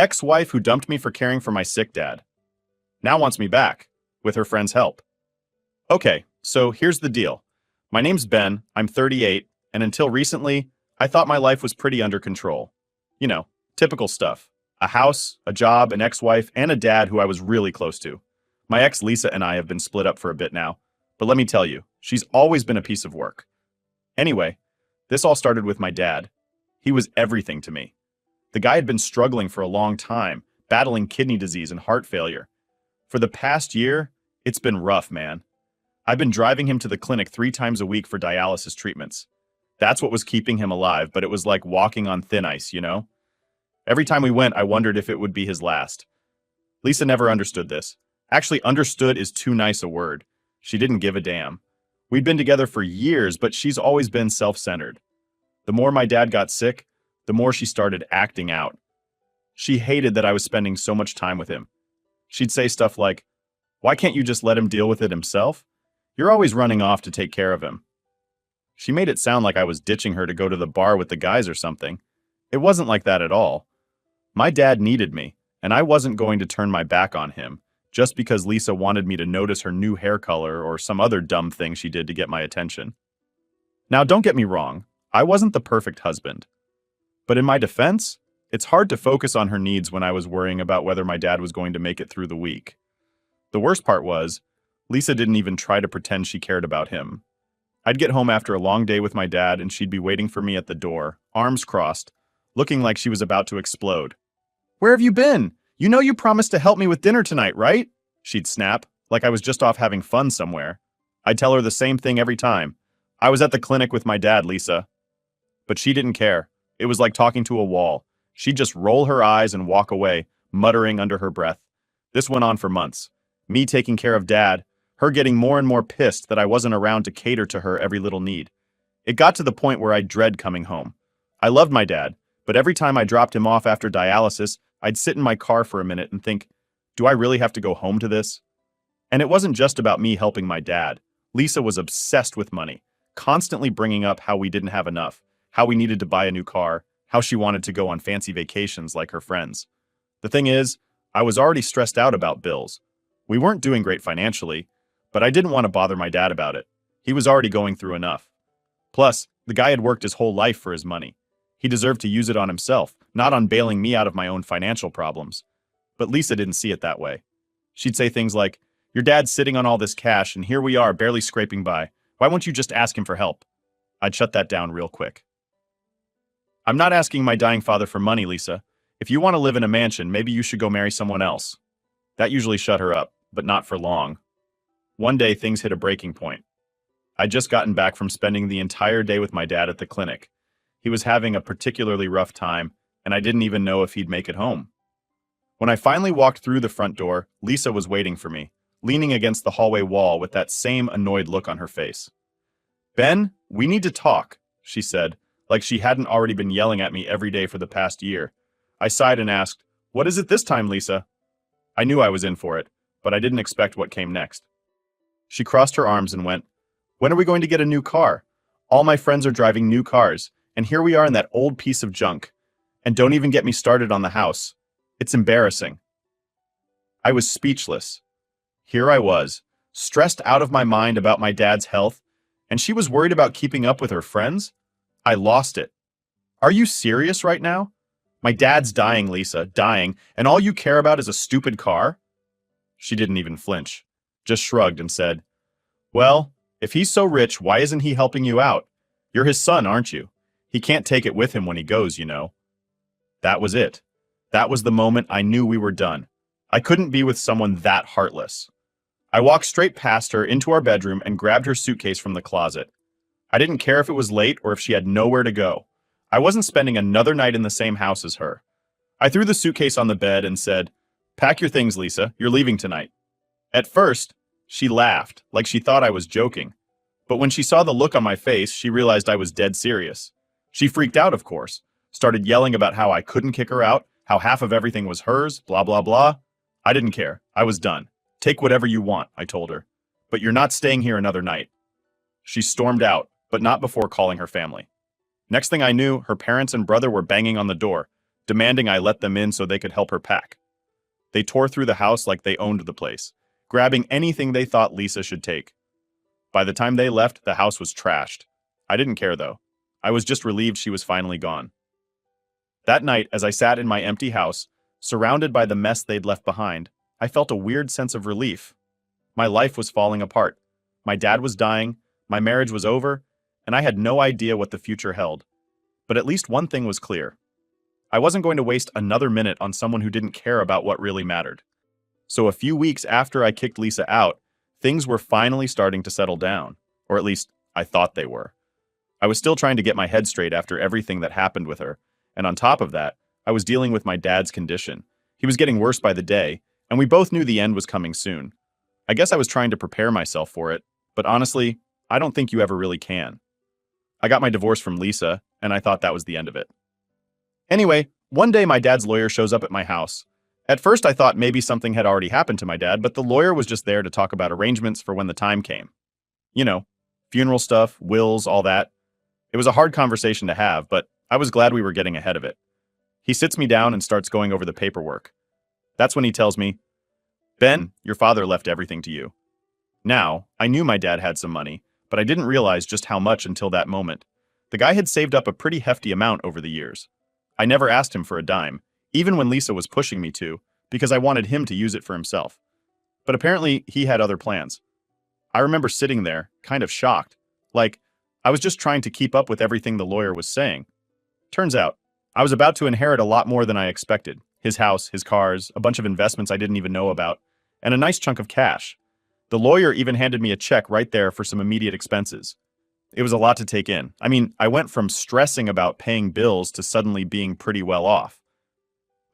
ex-wife who dumped me for caring for my sick dad. Now wants me back, with her friend's help. Okay, so here's the deal. My name's Ben, I'm 38, and until recently, I thought my life was pretty under control. You know, typical stuff. A house, a job, an ex-wife, and a dad who I was really close to. My ex Lisa and I have been split up for a bit now, but let me tell you, she's always been a piece of work. Anyway, this all started with my dad. He was everything to me. The guy had been struggling for a long time, battling kidney disease and heart failure. For the past year, it's been rough, man. I've been driving him to the clinic 3 times a week for dialysis treatments. That's what was keeping him alive, but it was like walking on thin ice, you know? Every time we went, I wondered if it would be his last. Lisa never understood this. Actually, understood is too nice a word. She didn't give a damn. We'd been together for years, but she's always been self-centered. The more my dad got sick, the more she started acting out. She hated that I was spending so much time with him. She'd say stuff like, "Why can't you just let him deal with it himself? You're always running off to take care of him." She made it sound like I was ditching her to go to the bar with the guys or something. It wasn't like that at all. My dad needed me, and I wasn't going to turn my back on him just because Lisa wanted me to notice her new hair color or some other dumb thing she did to get my attention. Now, don't get me wrong, I wasn't the perfect husband. But in my defense, it's hard to focus on her needs when I was worrying about whether my dad was going to make it through the week. The worst part was, Lisa didn't even try to pretend she cared about him. I'd get home after a long day with my dad and she'd be waiting for me at the door, arms crossed, looking like she was about to explode. "Where have you been? You know you promised to help me with dinner tonight, right?" She'd snap, like I was just off having fun somewhere. I'd tell her the same thing every time. "I was at the clinic with my dad, Lisa." But she didn't care. It was like talking to a wall. She'd just roll her eyes and walk away, muttering under her breath. This went on for months. Me taking care of Dad, her getting more and more pissed that I wasn't around to cater to her every little need. It got to the point where I'd dread coming home. I loved my dad, but every time I dropped him off after dialysis, I'd sit in my car for a minute and think, do I really have to go home to this? And it wasn't just about me helping my dad. Lisa was obsessed with money, constantly bringing up how we didn't have enough, how we needed to buy a new car, how she wanted to go on fancy vacations like her friends. The thing is, I was already stressed out about bills. We weren't doing great financially, but I didn't want to bother my dad about it. He was already going through enough. Plus, the guy had worked his whole life for his money. He deserved to use it on himself, not on bailing me out of my own financial problems. But Lisa didn't see it that way. She'd say things like, "Your dad's sitting on all this cash, and here we are barely scraping by. Why won't you just ask him for help?" I'd shut that down real quick. "I'm not asking my dying father for money, Lisa. If you want to live in a mansion, maybe you should go marry someone else." That usually shut her up, but not for long. One day, things hit a breaking point. I'd just gotten back from spending the entire day with my dad at the clinic. He was having a particularly rough time, and I didn't even know if he'd make it home. When I finally walked through the front door, Lisa was waiting for me, leaning against the hallway wall with that same annoyed look on her face. "Ben, we need to talk," she said, like she hadn't already been yelling at me every day for the past year. I sighed and asked, "What is it this time, Lisa?" I knew I was in for it, but I didn't expect what came next. She crossed her arms and went, "When are we going to get a new car? All my friends are driving new cars, and here we are in that old piece of junk. And don't even get me started on the house. It's embarrassing." I was speechless. Here I was, stressed out of my mind about my dad's health, and she was worried about keeping up with her friends? I lost it. "Are you serious right now? My dad's dying, Lisa, dying, and all you care about is a stupid car?" She didn't even flinch, just shrugged and said, "Well, if he's so rich, why isn't he helping you out? You're his son, aren't you? He can't take it with him when he goes, you know." That was it. That was the moment I knew we were done. I couldn't be with someone that heartless. I walked straight past her into our bedroom and grabbed her suitcase from the closet. I didn't care if it was late or if she had nowhere to go. I wasn't spending another night in the same house as her. I threw the suitcase on the bed and said, "Pack your things, Lisa. You're leaving tonight." At first, she laughed, like she thought I was joking. But when she saw the look on my face, she realized I was dead serious. She freaked out, of course, started yelling about how I couldn't kick her out, how half of everything was hers, blah, blah, blah. I didn't care. I was done. "Take whatever you want," I told her. "But you're not staying here another night." She stormed out, but not before calling her family. Next thing I knew, her parents and brother were banging on the door. demanding I let them in so they could help her pack. They tore through the house like they owned the place, grabbing anything they thought Lisa should take. By the time they left, the house was trashed. I didn't care though. I was just relieved she was finally gone. That night, as I sat in my empty house, surrounded by the mess they'd left behind, I felt a weird sense of relief. My life was falling apart. My dad was dying, my marriage was over, and I had no idea what the future held. But at least one thing was clear. I wasn't going to waste another minute on someone who didn't care about what really mattered. So a few weeks after I kicked Lisa out, things were finally starting to settle down, or at least I thought they were. I was still trying to get my head straight after everything that happened with her, and on top of that, I was dealing with my dad's condition. He was getting worse by the day, and we both knew the end was coming soon. I guess I was trying to prepare myself for it, but honestly, I don't think you ever really can. I got my divorce from Lisa, and I thought that was the end of it. Anyway, one day my dad's lawyer shows up at my house. At first I thought maybe something had already happened to my dad, but the lawyer was just there to talk about arrangements for when the time came. You know, funeral stuff, wills, all that. It was a hard conversation to have, but I was glad we were getting ahead of it. He sits me down and starts going over the paperwork. That's when he tells me, "Ben, your father left everything to you." Now, I knew my dad had some money, but I didn't realize just how much until that moment. The guy had saved up a pretty hefty amount over the years. I never asked him for a dime, even when Lisa was pushing me to, because I wanted him to use it for himself. But apparently, he had other plans. I remember sitting there, kind of shocked, like I was just trying to keep up with everything the lawyer was saying. Turns out, I was about to inherit a lot more than I expected. His house, his cars, a bunch of investments I didn't even know about, and a nice chunk of cash. The lawyer even handed me a check right there for some immediate expenses. It was a lot to take in. I mean, I went from stressing about paying bills to suddenly being pretty well off.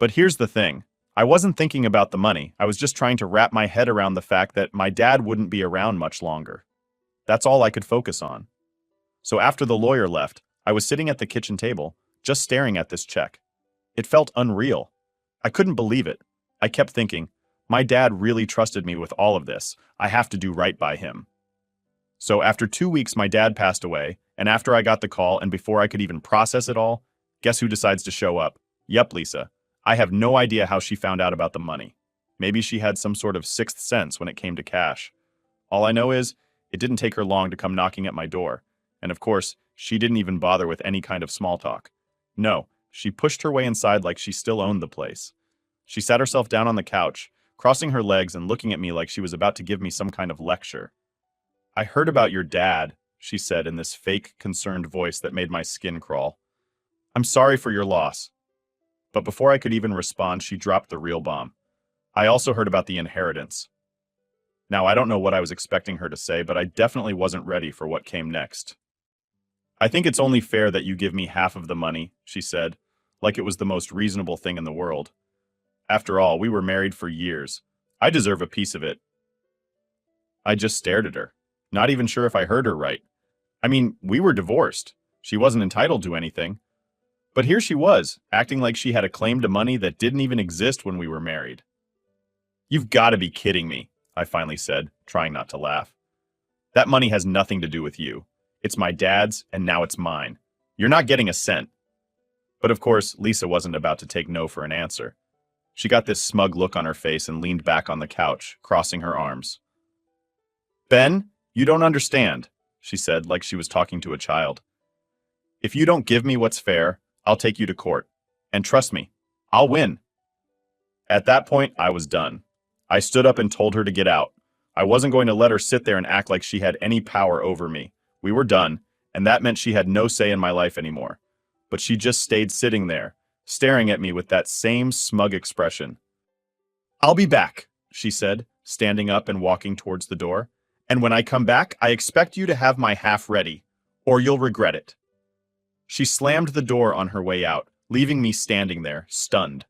But here's the thing. I wasn't thinking about the money. I was just trying to wrap my head around the fact that my dad wouldn't be around much longer. That's all I could focus on. So after the lawyer left, I was sitting at the kitchen table, just staring at this check. It felt unreal. I couldn't believe it. I kept thinking, my dad really trusted me with all of this. I have to do right by him. So after 2 weeks, my dad passed away, and after I got the call and before I could even process it all, guess who decides to show up? Yep, Lisa. I have no idea how she found out about the money. Maybe she had some sort of sixth sense when it came to cash. All I know is, it didn't take her long to come knocking at my door. And of course, she didn't even bother with any kind of small talk. No, she pushed her way inside like she still owned the place. She sat herself down on the couch, crossing her legs and looking at me like she was about to give me some kind of lecture. "I heard about your dad," she said in this fake, concerned voice that made my skin crawl. "I'm sorry for your loss." But before I could even respond, she dropped the real bomb. "I also heard about the inheritance." Now, I don't know what I was expecting her to say, but I definitely wasn't ready for what came next. "I think it's only fair that you give me half of the money," she said, like it was the most reasonable thing in the world. After all, we were married for years. I deserve a piece of it. I just stared at her, not even sure if I heard her right. I mean, we were divorced. She wasn't entitled to anything. But here she was, acting like she had a claim to money that didn't even exist when we were married. "You've got to be kidding me," I finally said, trying not to laugh. "That money has nothing to do with you. It's my dad's, and now it's mine. You're not getting a cent." But of course, Lisa wasn't about to take no for an answer. She got this smug look on her face and leaned back on the couch, crossing her arms. "Ben, you don't understand," she said like she was talking to a child. "If you don't give me what's fair, I'll take you to court. And trust me, I'll win." At that point, I was done. I stood up and told her to get out. I wasn't going to let her sit there and act like she had any power over me. We were done, and that meant she had no say in my life anymore. But she just stayed sitting there, staring at me with that same smug expression. "I'll be back," she said, standing up and walking towards the door. "And when I come back, I expect you to have my half ready, or you'll regret it." She slammed the door on her way out, leaving me standing there, stunned.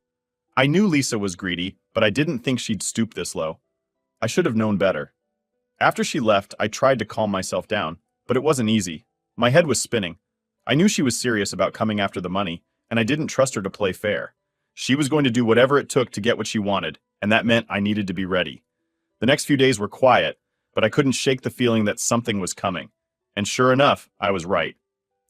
I knew Lisa was greedy, but I didn't think she'd stoop this low. I should have known better. After she left, I tried to calm myself down, but it wasn't easy. My head was spinning. I knew she was serious about coming after the money, and I didn't trust her to play fair. She was going to do whatever it took to get what she wanted, and that meant I needed to be ready. The next few days were quiet, but I couldn't shake the feeling that something was coming. And sure enough, I was right.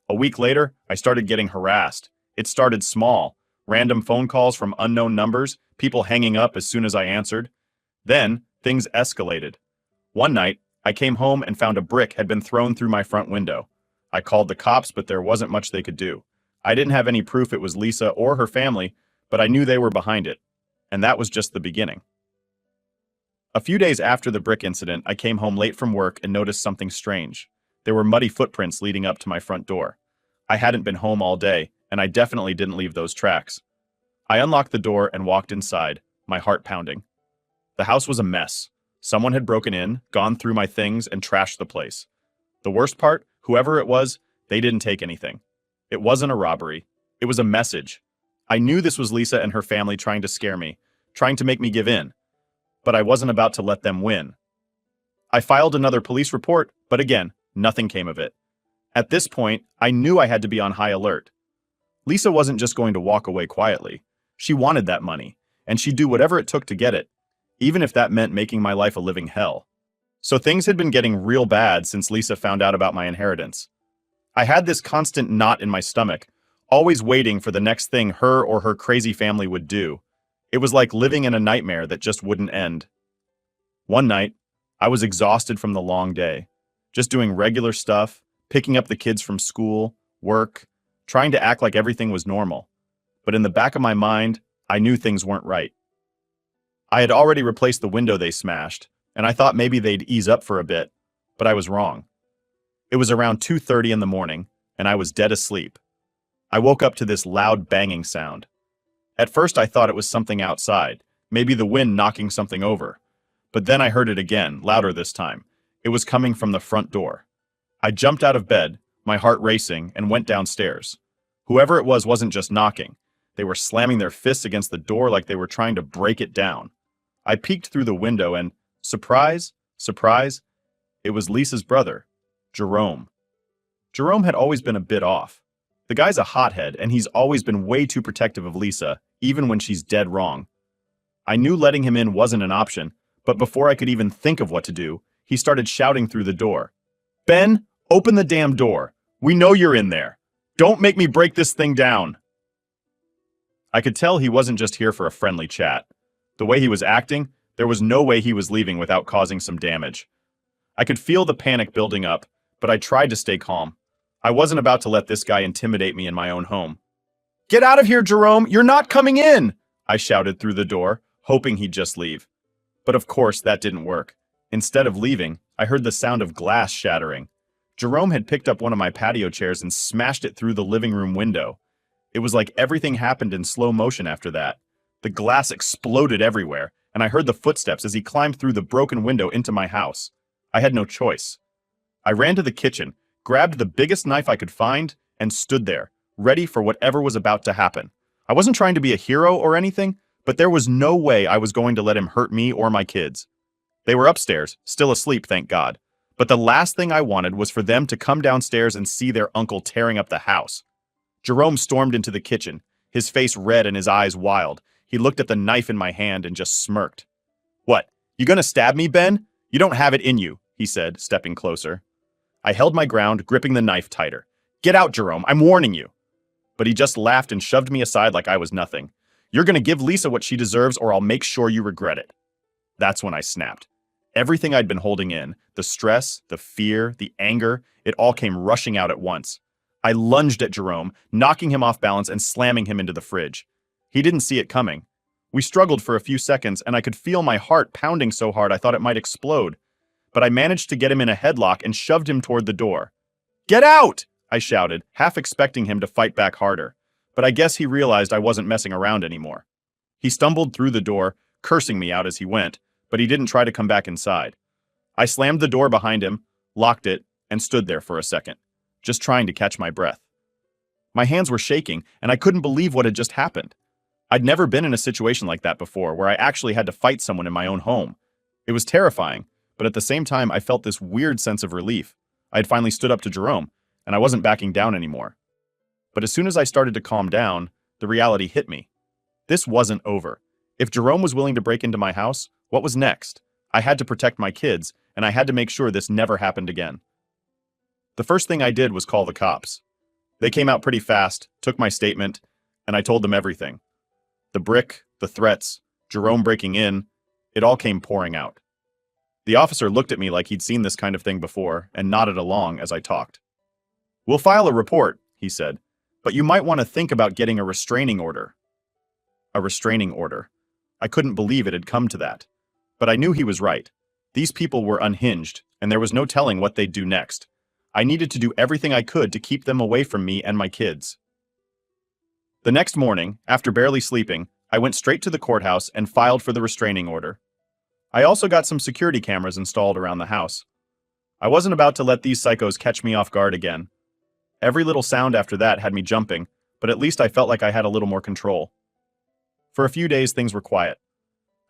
A week later, I started getting harassed. It started small, Random phone calls from unknown numbers, people hanging up as soon as I answered. Then, things escalated. One night, I came home and found a brick had been thrown through my front window. I called the cops, but there wasn't much they could do. I didn't have any proof it was Lisa or her family, but I knew they were behind it. And that was just the beginning. A few days after the brick incident, I came home late from work and noticed something strange. There were muddy footprints leading up to my front door. I hadn't been home all day, and I definitely didn't leave those tracks. I unlocked the door and walked inside, my heart pounding. The house was a mess. Someone had broken in, gone through my things, and trashed the place. The worst part, whoever it was, they didn't take anything. It wasn't a robbery. It was a message. I knew this was Lisa and her family trying to scare me, trying to make me give in. But I wasn't about to let them win. I filed another police report, but again, nothing came of it. At this point, I knew I had to be on high alert. Lisa wasn't just going to walk away quietly. She wanted that money, and she'd do whatever it took to get it, even if that meant making my life a living hell. So things had been getting real bad since Lisa found out about my inheritance. I had this constant knot in my stomach, always waiting for the next thing her or her crazy family would do. It was like living in a nightmare that just wouldn't end. One night, I was exhausted from the long day, just doing regular stuff, picking up the kids from school, work, trying to act like everything was normal. But in the back of my mind, I knew things weren't right. I had already replaced the window they smashed, and I thought maybe they'd ease up for a bit, but I was wrong. It was around 2:30 in the morning, and I was dead asleep. I woke up to this loud banging sound. At first I thought it was something outside, maybe the wind knocking something over. But then I heard it again, louder this time. It was coming from the front door. I jumped out of bed, my heart racing, and went downstairs. Whoever it was wasn't just knocking. They were slamming their fists against the door like they were trying to break it down. I peeked through the window and, surprise, surprise, it was Lisa's brother, Jerome. Jerome had always been a bit off. The guy's a hothead, and he's always been way too protective of Lisa, even when she's dead wrong. I knew letting him in wasn't an option, but before I could even think of what to do, he started shouting through the door. "Ben, open the damn door. We know you're in there. Don't make me break this thing down." I could tell he wasn't just here for a friendly chat. The way he was acting, there was no way he was leaving without causing some damage. I could feel the panic building up, but I tried to stay calm. I wasn't about to let this guy intimidate me in my own home. "Get out of here, Jerome! You're not coming in!" I shouted through the door, hoping he'd just leave. But of course, that didn't work. Instead of leaving, I heard the sound of glass shattering. Jerome had picked up one of my patio chairs and smashed it through the living room window. It was like everything happened in slow motion after that. The glass exploded everywhere, and I heard the footsteps as he climbed through the broken window into my house. I had no choice. I ran to the kitchen, grabbed the biggest knife I could find, and stood there, ready for whatever was about to happen. I wasn't trying to be a hero or anything, but there was no way I was going to let him hurt me or my kids. They were upstairs, still asleep, thank God. But the last thing I wanted was for them to come downstairs and see their uncle tearing up the house. Jerome stormed into the kitchen, his face red and his eyes wild. He looked at the knife in my hand and just smirked. "What, you gonna stab me, Ben? You don't have it in you," he said, stepping closer. I held my ground, gripping the knife tighter. "Get out, Jerome, I'm warning you." But he just laughed and shoved me aside like I was nothing. "You're gonna give Lisa what she deserves or I'll make sure you regret it." That's when I snapped. Everything I'd been holding in, the stress, the fear, the anger, it all came rushing out at once. I lunged at Jerome, knocking him off balance and slamming him into the fridge. He didn't see it coming. We struggled for a few seconds, and I could feel my heart pounding so hard I thought it might explode. But I managed to get him in a headlock and shoved him toward the door. "Get out!" I shouted, half expecting him to fight back harder. But I guess he realized I wasn't messing around anymore. He stumbled through the door, cursing me out as he went, but he didn't try to come back inside. I slammed the door behind him, locked it, and stood there for a second, just trying to catch my breath. My hands were shaking, and I couldn't believe what had just happened. I'd never been in a situation like that before, where I actually had to fight someone in my own home. It was terrifying, but at the same time I felt this weird sense of relief. I had finally stood up to Jerome, and I wasn't backing down anymore. But as soon as I started to calm down, the reality hit me. This wasn't over. If Jerome was willing to break into my house, what was next? I had to protect my kids, and I had to make sure this never happened again. The first thing I did was call the cops. They came out pretty fast, took my statement. and I told them everything. The brick, the threats, Jerome breaking in, it all came pouring out. The officer looked at me like he'd seen this kind of thing before and nodded along as I talked. "We'll file a report," he said, "but you might want to think about getting a restraining order." A restraining order. I couldn't believe it had come to that. But I knew he was right. These people were unhinged, and there was no telling what they'd do next. I needed to do everything I could to keep them away from me and my kids. The next morning, after barely sleeping, I went straight to the courthouse and filed for the restraining order. I also got some security cameras installed around the house. I wasn't about to let these psychos catch me off guard again. Every little sound after that had me jumping, but at least I felt like I had a little more control. For a few days, things were quiet.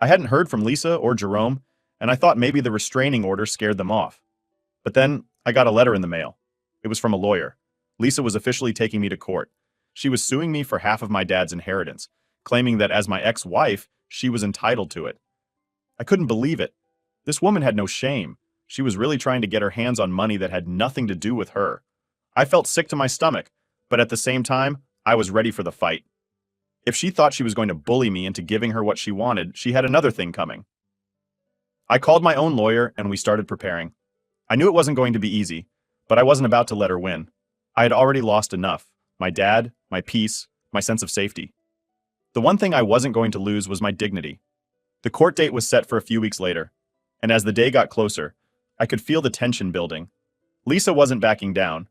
I hadn't heard from Lisa or Jerome, and I thought maybe the restraining order scared them off. But then, I got a letter in the mail. It was from a lawyer. Lisa was officially taking me to court. She was suing me for half of my dad's inheritance, claiming that as my ex-wife, she was entitled to it. I couldn't believe it. This woman had no shame. She was really trying to get her hands on money that had nothing to do with her. I felt sick to my stomach, but at the same time, I was ready for the fight. If she thought she was going to bully me into giving her what she wanted, she had another thing coming. I called my own lawyer and we started preparing. I knew it wasn't going to be easy, but I wasn't about to let her win. I had already lost enough: my dad, my peace, my sense of safety. The one thing I wasn't going to lose was my dignity. The court date was set for a few weeks later, and as the day got closer, I could feel the tension building. Lisa wasn't backing down,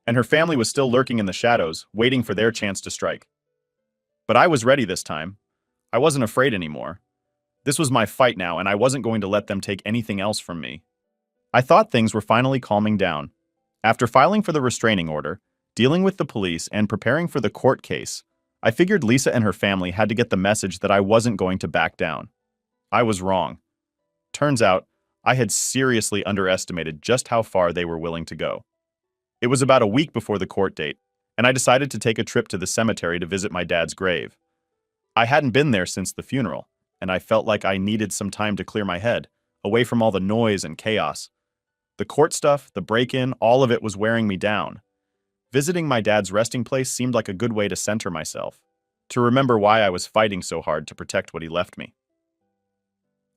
and her family was still lurking in the shadows, waiting for their chance to strike. But I was ready this time. I wasn't afraid anymore. This was my fight now, and I wasn't going to let them take anything else from me. I thought things were finally calming down. After filing for the restraining order, dealing with the police, and preparing for the court case, I figured Lisa and her family had to get the message that I wasn't going to back down. I was wrong. Turns out, I had seriously underestimated just how far they were willing to go. It was about a week before the court date, and I decided to take a trip to the cemetery to visit my dad's grave. I hadn't been there since the funeral, and I felt like I needed some time to clear my head, away from all the noise and chaos. The court stuff, the break-in, all of it was wearing me down. Visiting my dad's resting place seemed like a good way to center myself, to remember why I was fighting so hard to protect what he left me.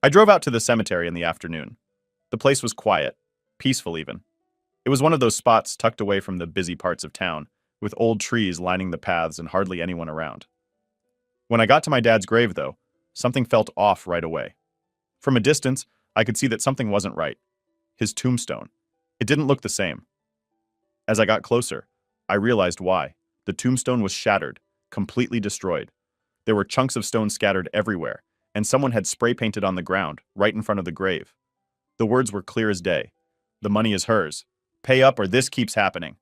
I drove out to the cemetery in the afternoon. The place was quiet, peaceful even. It was one of those spots tucked away from the busy parts of town, with old trees lining the paths and hardly anyone around. When I got to my dad's grave, though, something felt off right away. From a distance, I could see that something wasn't right. His tombstone. It didn't look the same. As I got closer, I realized why. The tombstone was shattered, completely destroyed. There were chunks of stone scattered everywhere, and someone had spray painted on the ground, right in front of the grave. The words were clear as day. "The money is hers. Pay up or this keeps happening."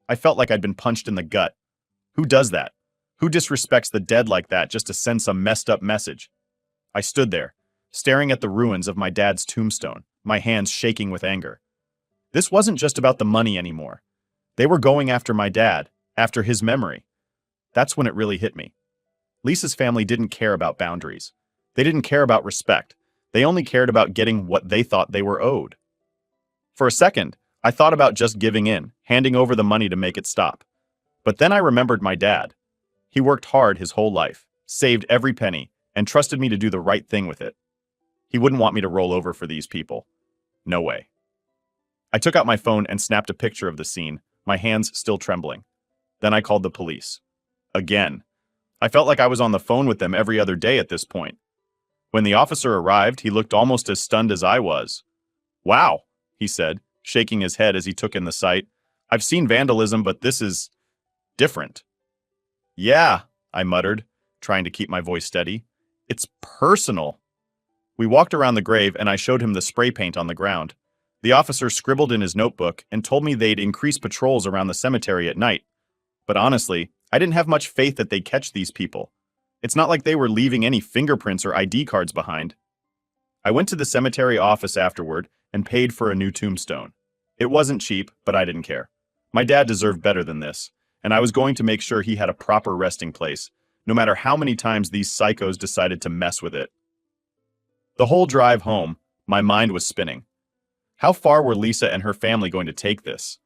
I felt like I'd been punched in the gut. Who does that? Who disrespects the dead like that just to send some messed up message? I stood there, staring at the ruins of my dad's tombstone, my hands shaking with anger. This wasn't just about the money anymore. They were going after my dad, after his memory. That's when it really hit me. Lisa's family didn't care about boundaries. They didn't care about respect. They only cared about getting what they thought they were owed. For a second, I thought about just giving in, handing over the money to make it stop. But then I remembered my dad. He worked hard his whole life, saved every penny, and trusted me to do the right thing with it. He wouldn't want me to roll over for these people. No way. I took out my phone and snapped a picture of the scene, my hands still trembling. Then I called the police. Again. I felt like I was on the phone with them every other day at this point. When the officer arrived, he looked almost as stunned as I was. "Wow," he said, shaking his head as he took in the sight. "I've seen vandalism, but this is different." "Yeah," I muttered, trying to keep my voice steady. "It's personal." We walked around the grave and I showed him the spray paint on the ground. The officer scribbled in his notebook and told me they'd increase patrols around the cemetery at night. But honestly, I didn't have much faith that they'd catch these people. It's not like they were leaving any fingerprints or ID cards behind. I went to the cemetery office afterward and paid for a new tombstone. It wasn't cheap, but I didn't care. My dad deserved better than this, and I was going to make sure he had a proper resting place, no matter how many times these psychos decided to mess with it. The whole drive home, my mind was spinning. How far were Lisa and her family going to take this?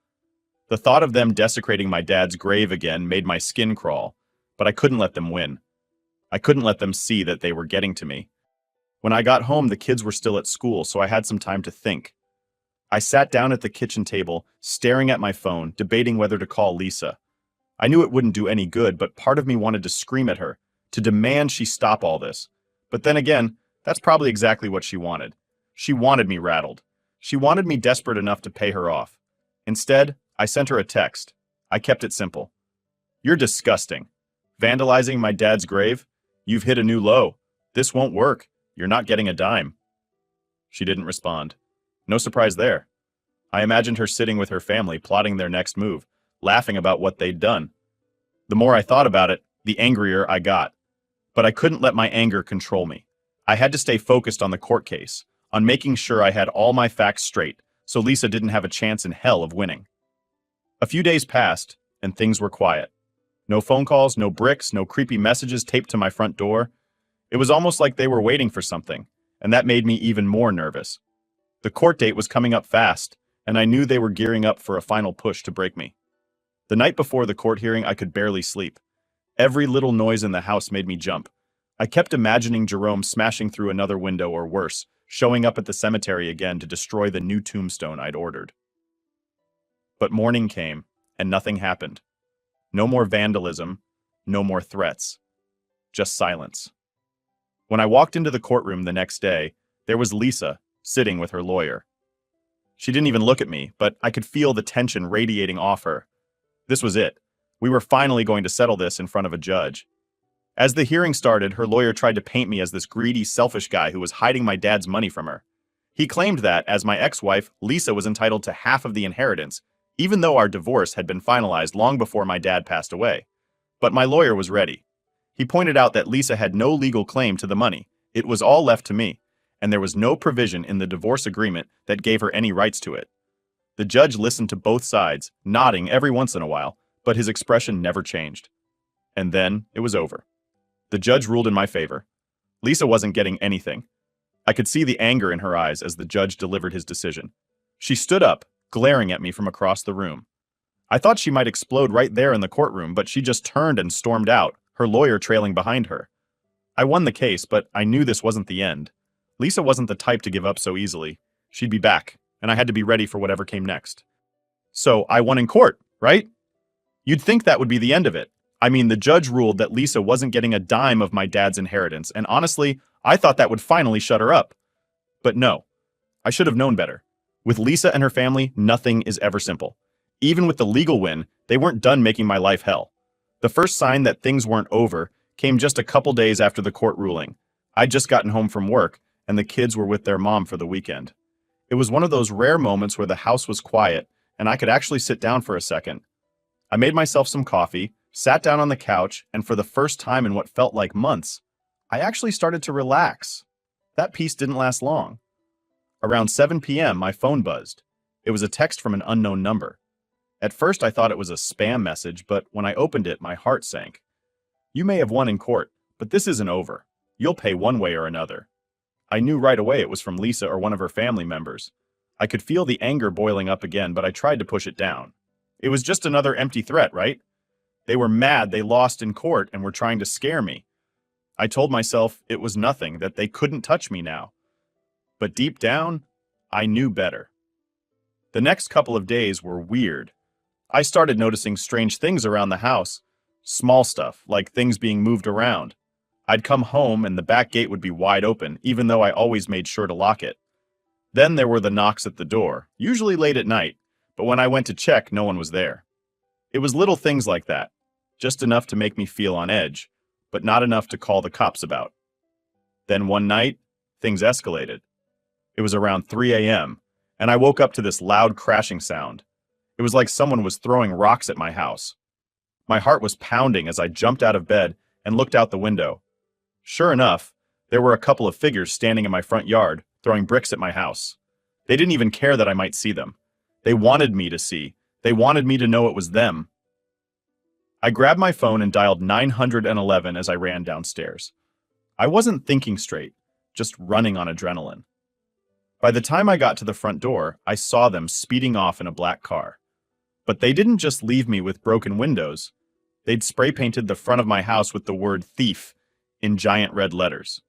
The thought of them desecrating my dad's grave again made my skin crawl, but I couldn't let them win. I couldn't let them see that they were getting to me. When I got home, the kids were still at school, so I had some time to think. I sat down at the kitchen table, staring at my phone, debating whether to call Lisa. I knew it wouldn't do any good, but part of me wanted to scream at her, to demand she stop all this. But then again, that's probably exactly what she wanted. She wanted me rattled. She wanted me desperate enough to pay her off. Instead, I sent her a text. I kept it simple. "You're disgusting. Vandalizing my dad's grave? You've hit a new low. This won't work. You're not getting a dime." She didn't respond. No surprise there. I imagined her sitting with her family, plotting their next move, laughing about what they'd done. The more I thought about it, the angrier I got. But I couldn't let my anger control me. I had to stay focused on the court case, on making sure I had all my facts straight, so Lisa didn't have a chance in hell of winning. A few days passed, and things were quiet. No phone calls, no bricks, no creepy messages taped to my front door. It was almost like they were waiting for something, and that made me even more nervous. The court date was coming up fast, and I knew they were gearing up for a final push to break me. The night before the court hearing, I could barely sleep. Every little noise in the house made me jump. I kept imagining Jerome smashing through another window or worse, showing up at the cemetery again to destroy the new tombstone I'd ordered. But morning came, and nothing happened. No more vandalism, no more threats. Just silence. When I walked into the courtroom the next day, there was Lisa, sitting with her lawyer. She didn't even look at me, but I could feel the tension radiating off her. This was it. We were finally going to settle this in front of a judge. As the hearing started, her lawyer tried to paint me as this greedy, selfish guy who was hiding my dad's money from her. He claimed that, as my ex-wife, Lisa was entitled to half of the inheritance, even though our divorce had been finalized long before my dad passed away. But my lawyer was ready. He pointed out that Lisa had no legal claim to the money. It was all left to me, and there was no provision in the divorce agreement that gave her any rights to it. The judge listened to both sides, nodding every once in a while, but his expression never changed. And then it was over. The judge ruled in my favor. Lisa wasn't getting anything. I could see the anger in her eyes as the judge delivered his decision. She stood up, glaring at me from across the room. I thought she might explode right there in the courtroom, but she just turned and stormed out, her lawyer trailing behind her. I won the case, but I knew this wasn't the end. Lisa wasn't the type to give up so easily. She'd be back, and I had to be ready for whatever came next. So I won in court, right? You'd think that would be the end of it. I mean, the judge ruled that Lisa wasn't getting a dime of my dad's inheritance, and honestly, I thought that would finally shut her up. But no, I should have known better. With Lisa and her family, nothing is ever simple. Even with the legal win, they weren't done making my life hell. The first sign that things weren't over came just a couple days after the court ruling. I'd just gotten home from work, and the kids were with their mom for the weekend. It was one of those rare moments where the house was quiet, and I could actually sit down for a second. I made myself some coffee, sat down on the couch, and for the first time in what felt like months, I actually started to relax. That peace didn't last long. Around 7 p.m., my phone buzzed. It was a text from an unknown number. At first, I thought it was a spam message, but when I opened it, my heart sank. "You may have won in court, but this isn't over. You'll pay one way or another." I knew right away it was from Lisa or one of her family members. I could feel the anger boiling up again, but I tried to push it down. It was just another empty threat, right? They were mad they lost in court and were trying to scare me. I told myself it was nothing, that they couldn't touch me now. But deep down, I knew better. The next couple of days were weird. I started noticing strange things around the house. Small stuff, like things being moved around. I'd come home and the back gate would be wide open, even though I always made sure to lock it. Then there were the knocks at the door, usually late at night, but when I went to check, no one was there. It was little things like that, just enough to make me feel on edge, but not enough to call the cops about. Then one night, things escalated. It was around 3 a.m., and I woke up to this loud crashing sound. It was like someone was throwing rocks at my house. My heart was pounding as I jumped out of bed and looked out the window. Sure enough, there were a couple of figures standing in my front yard, throwing bricks at my house. They didn't even care that I might see them. They wanted me to see. They wanted me to know it was them. I grabbed my phone and dialed 911 as I ran downstairs. I wasn't thinking straight, just running on adrenaline. By the time I got to the front door, I saw them speeding off in a black car. But they didn't just leave me with broken windows. They'd spray painted the front of my house with the word thief in giant red letters.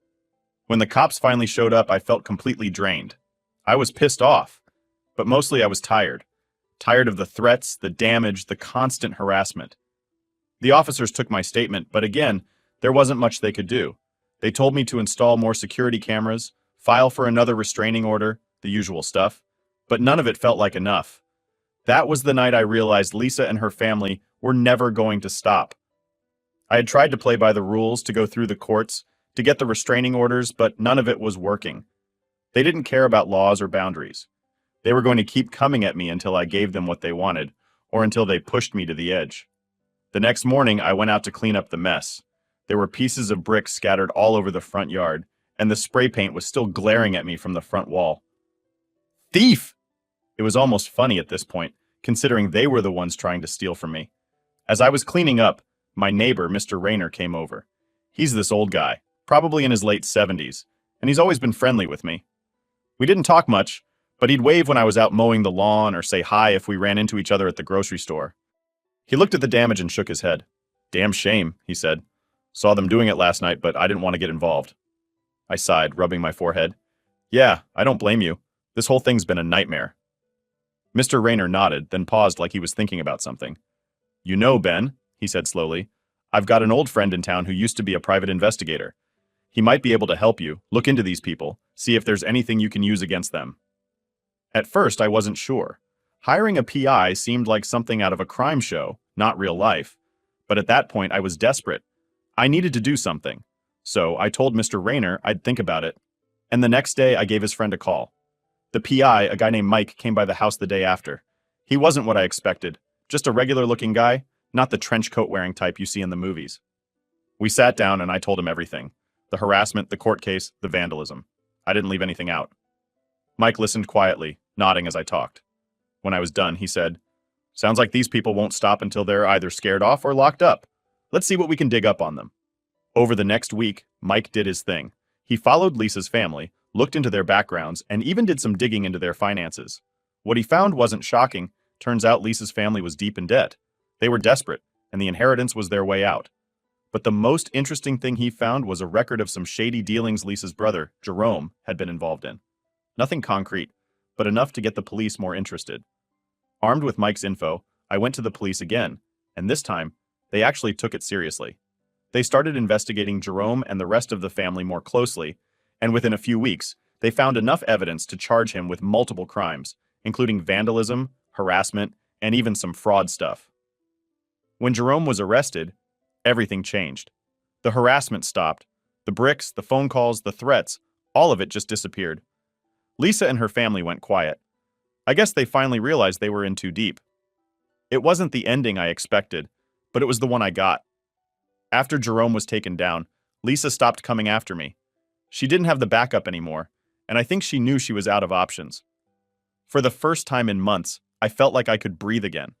When the cops finally showed up, I felt completely drained. I was pissed off, but mostly I was tired. Tired of the threats, the damage, the constant harassment. The officers took my statement, but again, there wasn't much they could do. They told me to install more security cameras, file for another restraining order, the usual stuff, but none of it felt like enough. That was the night I realized Lisa and her family were never going to stop. I had tried to play by the rules, to go through the courts, to get the restraining orders, but none of it was working. They didn't care about laws or boundaries. They were going to keep coming at me until I gave them what they wanted, or until they pushed me to the edge. The next morning, I went out to clean up the mess. There were pieces of brick scattered all over the front yard, and the spray paint was still glaring at me from the front wall. Thief! It was almost funny at this point, considering they were the ones trying to steal from me. As I was cleaning up, my neighbor, Mr. Rayner, came over. He's this old guy, probably in his late 70s, and he's always been friendly with me. We didn't talk much, but he'd wave when I was out mowing the lawn or say hi if we ran into each other at the grocery store. He looked at the damage and shook his head. "Damn shame," he said. "Saw them doing it last night, but I didn't want to get involved." I sighed, rubbing my forehead. "Yeah, I don't blame you. This whole thing's been a nightmare." Mr. Rayner nodded, then paused like he was thinking about something. "You know, Ben," he said slowly, "I've got an old friend in town who used to be a private investigator. He might be able to help you, look into these people, see if there's anything you can use against them." At first, I wasn't sure. Hiring a PI seemed like something out of a crime show, not real life. But at that point, I was desperate. I needed to do something. So I told Mr. Rayner I'd think about it. And the next day, I gave his friend a call. The PI, a guy named Mike, came by the house the day after. He wasn't what I expected. Just a regular-looking guy, not the trench coat-wearing type you see in the movies. We sat down and I told him everything. The harassment, the court case, the vandalism. I didn't leave anything out. Mike listened quietly, nodding as I talked. When I was done, he said, "Sounds like these people won't stop until they're either scared off or locked up. Let's see what we can dig up on them." Over the next week, Mike did his thing. He followed Lisa's family, looked into their backgrounds, and even did some digging into their finances. What he found wasn't shocking. Turns out Lisa's family was deep in debt. They were desperate, and the inheritance was their way out. But the most interesting thing he found was a record of some shady dealings Lisa's brother, Jerome, had been involved in. Nothing concrete, but enough to get the police more interested. Armed with Mike's info, I went to the police again, and this time, they actually took it seriously. They started investigating Jerome and the rest of the family more closely, and within a few weeks, they found enough evidence to charge him with multiple crimes, including vandalism, harassment, and even some fraud stuff. When Jerome was arrested, everything changed. The harassment stopped. The bricks, the phone calls, the threats, all of it just disappeared. Lisa and her family went quiet. I guess they finally realized they were in too deep. It wasn't the ending I expected, but it was the one I got. After Jerome was taken down, Lisa stopped coming after me. She didn't have the backup anymore, and I think she knew she was out of options. For the first time in months, I felt like I could breathe again.